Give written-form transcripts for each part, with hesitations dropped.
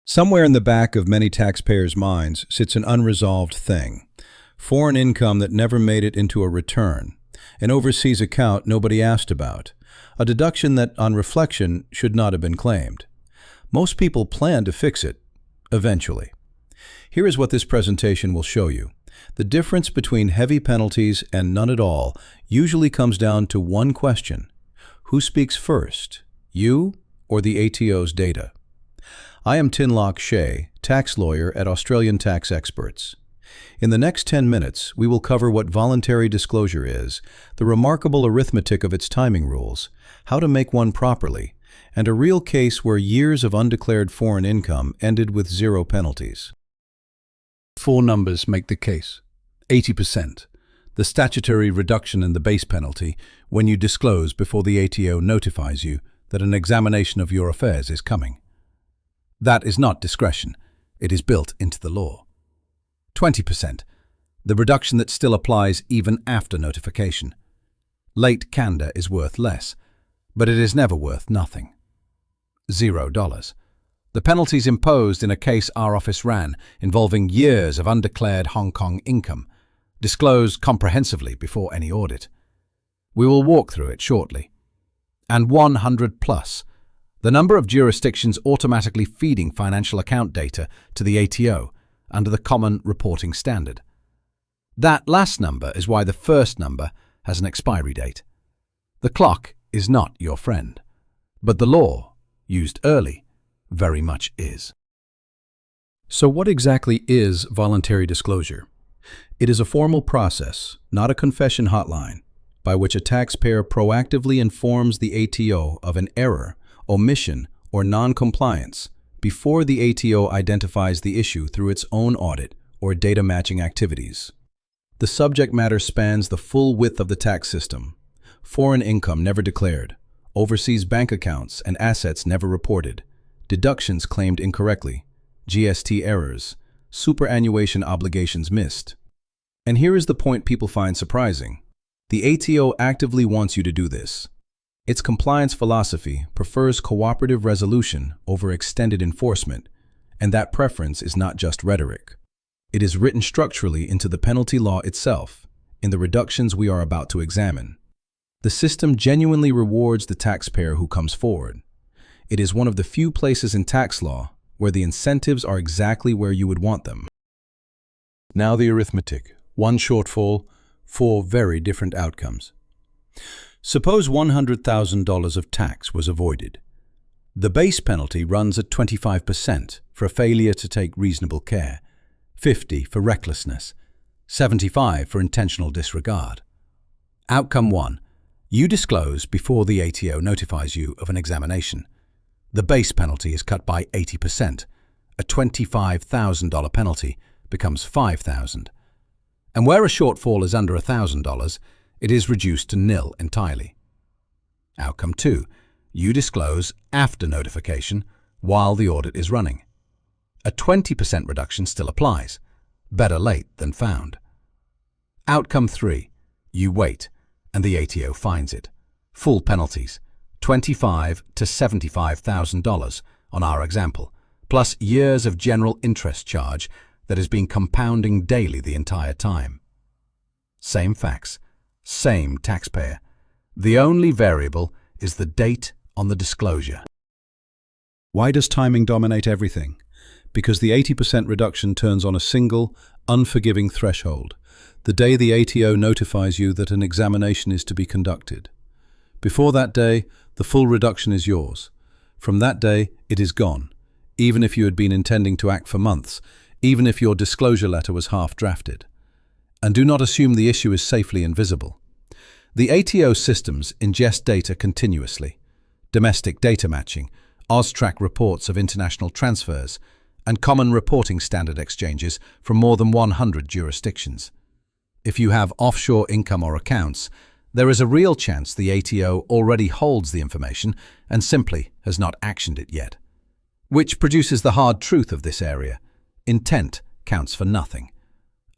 Somewhere in the back of many taxpayers' minds sits an unresolved thing. Foreign income that never made it into a return. An overseas account nobody asked about. A deduction that, on reflection, should not have been claimed. Most people plan to fix it, eventually. Here is what this presentation will show you. The difference between heavy penalties and none at all usually comes down to one question. Who speaks first, you or the ATO's data? I am Tin-Lok Shea, tax lawyer at Australian Tax Experts. In the next 10 minutes, we will cover what voluntary disclosure is, the remarkable arithmetic of its timing rules, how to make one properly, and a real case where years of undeclared foreign income ended with zero penalties. Four numbers make the case. 80%, the statutory reduction in the base penalty when you disclose before the ATO notifies you that an examination of your affairs is coming. That is not discretion. It is built into the law. 20%, the reduction that still applies even after notification. Late candor is worth less, but it is never worth nothing. $0. The penalties imposed in a case our office ran involving years of undeclared Hong Kong income, disclosed comprehensively before any audit. We will walk through it shortly. And 100 plus, the number of jurisdictions automatically feeding financial account data to the ATO under the Common Reporting Standard. That last number is why the first number has an expiry date. The clock is not your friend, but the law, used early, very much is. So what exactly is voluntary disclosure? It is a formal process, not a confession hotline, by which a taxpayer proactively informs the ATO of an error, omission, or non-compliance before the ATO identifies the issue through its own audit or data matching activities. The subject matter spans the full width of the tax system. Foreign income never declared, overseas bank accounts and assets never reported, deductions claimed incorrectly, GST errors, superannuation obligations missed. And here is the point people find surprising. The ATO actively wants you to do this. Its compliance philosophy prefers cooperative resolution over extended enforcement, and that preference is not just rhetoric. It is written structurally into the penalty law itself, in the reductions we are about to examine. The system genuinely rewards the taxpayer who comes forward. It is one of the few places in tax law where the incentives are exactly where you would want them. Now the arithmetic. One shortfall, four very different outcomes. Suppose $100,000 of tax was avoided. The base penalty runs at 25% for failure to take reasonable care, 50% for recklessness, 75% for intentional disregard. Outcome 1. You disclose before the ATO notifies you of an examination. The base penalty is cut by 80%. A $25,000 penalty becomes $5,000. And where a shortfall is under $1,000, it is reduced to nil entirely. Outcome 2. You disclose after notification while the audit is running. A 20% reduction still applies. Better late than found. Outcome 3. You wait, and the ATO finds it. Full penalties, $25,000 to $75,000 on our example, plus years of general interest charge that has been compounding daily the entire time. Same facts. Same taxpayer. The only variable is the date on the disclosure. Why does timing dominate everything? Because the 80% reduction turns on a single, unforgiving threshold, the day the ATO notifies you that an examination is to be conducted. Before that day, the full reduction is yours. From that day, it is gone, even if you had been intending to act for months, even if your disclosure letter was half drafted. And do not assume the issue is safely invisible. The ATO systems ingest data continuously. Domestic data matching, AUSTRAC reports of international transfers, and Common Reporting Standard exchanges from more than 100 jurisdictions. If you have offshore income or accounts, there is a real chance the ATO already holds the information and simply has not actioned it yet. Which produces the hard truth of this area. Intent counts for nothing.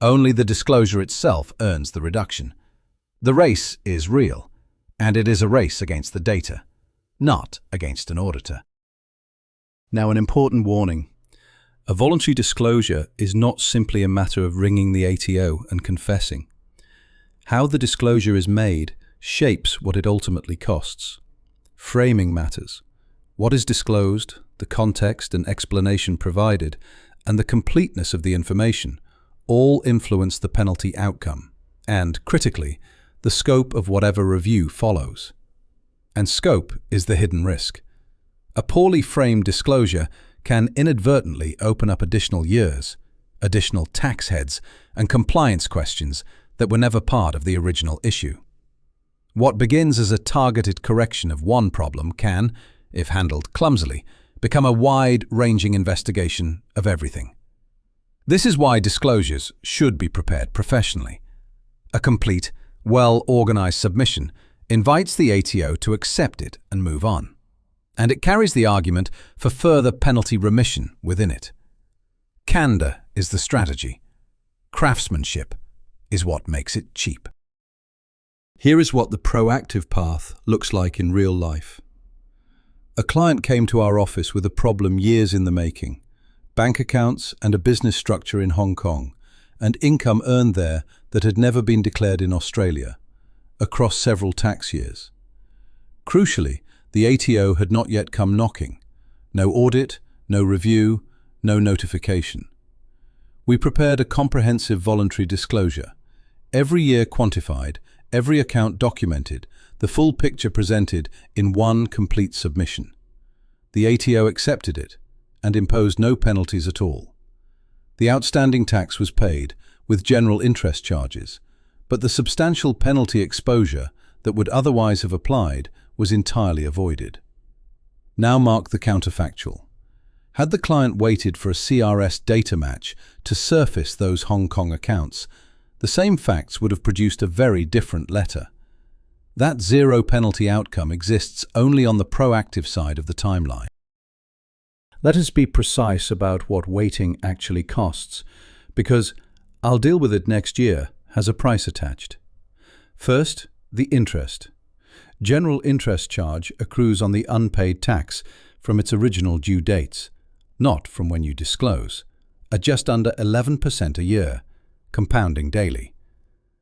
Only the disclosure itself earns the reduction. The race is real, and it is a race against the data, not against an auditor. Now, an important warning. A voluntary disclosure is not simply a matter of ringing the ATO and confessing. How the disclosure is made shapes what it ultimately costs. Framing matters. What is disclosed, the context and explanation provided, and the completeness of the information all influence the penalty outcome and, critically, the scope of whatever review follows. And scope is the hidden risk. A poorly framed disclosure can inadvertently open up additional years, additional tax heads, and compliance questions that were never part of the original issue. What begins as a targeted correction of one problem can, if handled clumsily, become a wide-ranging investigation of everything. This is why disclosures should be prepared professionally. A complete, well-organized submission invites the ATO to accept it and move on. And it carries the argument for further penalty remission within it. Candor is the strategy. Craftsmanship is what makes it cheap. Here is what the proactive path looks like in real life. A client came to our office with a problem years in the making: bank accounts and a business structure in Hong Kong, and income earned there that had never been declared in Australia, across several tax years. Crucially, the ATO had not yet come knocking. No audit, no review, no notification. We prepared a comprehensive voluntary disclosure. Every year quantified, every account documented, the full picture presented in one complete submission. The ATO accepted it and imposed no penalties at all. The outstanding tax was paid, with general interest charges, but the substantial penalty exposure that would otherwise have applied was entirely avoided. Now mark the counterfactual. Had the client waited for a CRS data match to surface those Hong Kong accounts, the same facts would have produced a very different letter. That zero penalty outcome exists only on the proactive side of the timeline. Let us be precise about what waiting actually costs, because "I'll deal with it next year" has a price attached. First, the interest. General interest charge accrues on the unpaid tax from its original due dates, not from when you disclose, at just under 11% a year, compounding daily.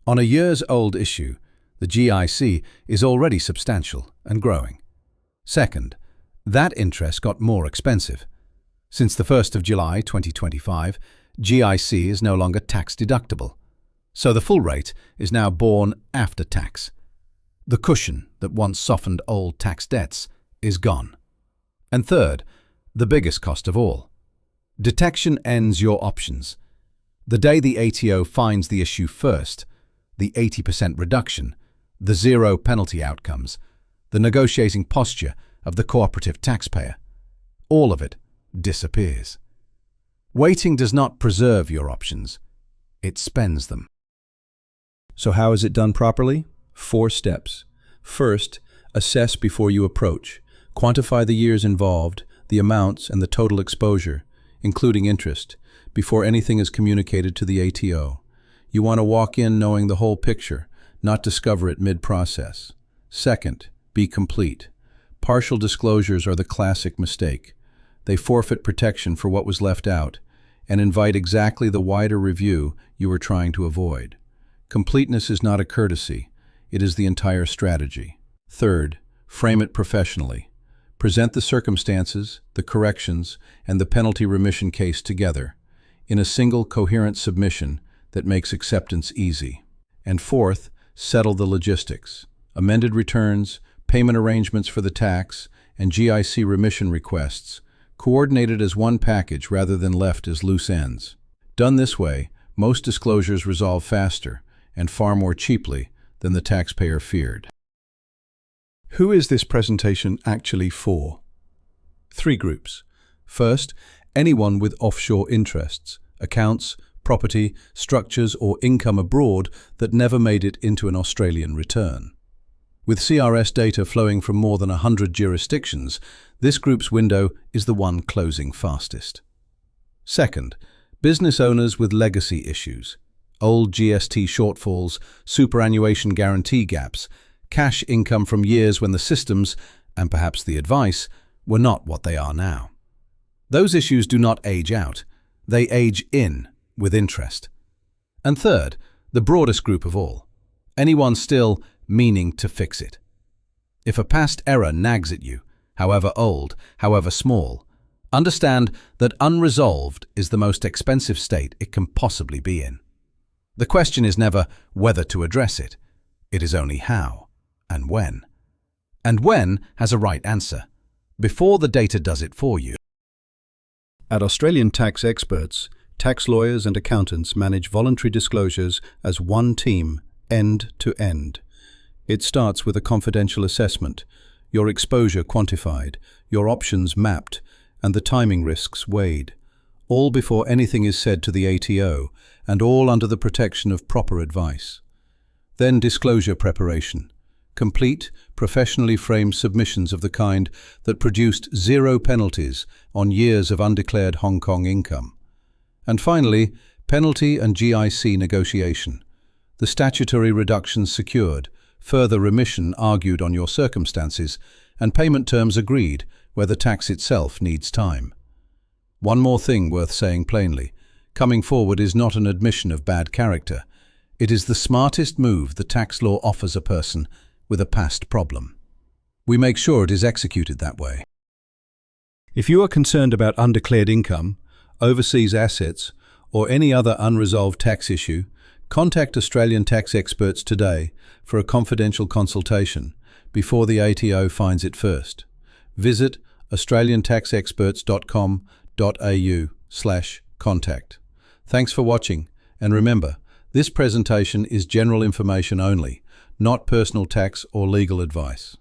On a years-old issue, the GIC is already substantial and growing. Second, that interest got more expensive. Since the 1st of July 2025, GIC is no longer tax-deductible, so the full rate is now borne after tax. The cushion that once softened old tax debts is gone. And third, the biggest cost of all. Detection ends your options. The day the ATO finds the issue first, the 80% reduction, the zero penalty outcomes, the negotiating posture of the cooperative taxpayer, all of it disappears. Waiting does not preserve your options, it spends them. So how is it done properly? 4 steps. First, assess before you approach. Quantify the years involved, the amounts, and the total exposure, including interest, before anything is communicated to the ATO. You want to walk in knowing the whole picture, not discover it mid-process. Second, be complete. Partial disclosures are the classic mistake. They forfeit protection for what was left out and invite exactly the wider review you were trying to avoid. Completeness is not a courtesy. It is the entire strategy. Third, frame it professionally. Present the circumstances, the corrections, and the penalty remission case together in a single coherent submission that makes acceptance easy. And fourth, settle the logistics. Amended returns, payment arrangements for the tax, and GIC remission requests, coordinated as one package rather than left as loose ends. Done this way, most disclosures resolve faster and far more cheaply than the taxpayer feared. Who is this presentation actually for? 3 groups. First, anyone with offshore interests, accounts, property, structures, or income abroad that never made it into an Australian return. With CRS data flowing from more than 100 jurisdictions, this group's window is the one closing fastest. Second, business owners with legacy issues, old GST shortfalls, superannuation guarantee gaps, cash income from years when the systems, and perhaps the advice, were not what they are now. Those issues do not age out, they age in with interest. And third, the broadest group of all, anyone still meaning to fix it. If a past error nags at you, however old, however small, understand that unresolved is the most expensive state it can possibly be in. The question is never whether to address it. It is only how and when. And when has a right answer, before the data does it for you. At Australian Tax Experts, tax lawyers and accountants manage voluntary disclosures as one team, end to end. It starts with a confidential assessment, your exposure quantified, your options mapped, and the timing risks weighed, all before anything is said to the ATO, and all under the protection of proper advice. Then disclosure preparation, complete, professionally framed submissions of the kind that produced zero penalties on years of undeclared Hong Kong income. And finally, penalty and GIC negotiation, the statutory reductions secured, further remission argued on your circumstances, and payment terms agreed where the tax itself needs time. One more thing worth saying plainly: coming forward is not an admission of bad character. It is the smartest move the tax law offers a person with a past problem. We make sure it is executed that way. If you are concerned about undeclared income, overseas assets, or any other unresolved tax issue, contact Australian Tax Experts today for a confidential consultation before the ATO finds it first. Visit australiantaxexperts.com.au/contact. Thanks for watching, and remember, this presentation is general information only, not personal tax or legal advice.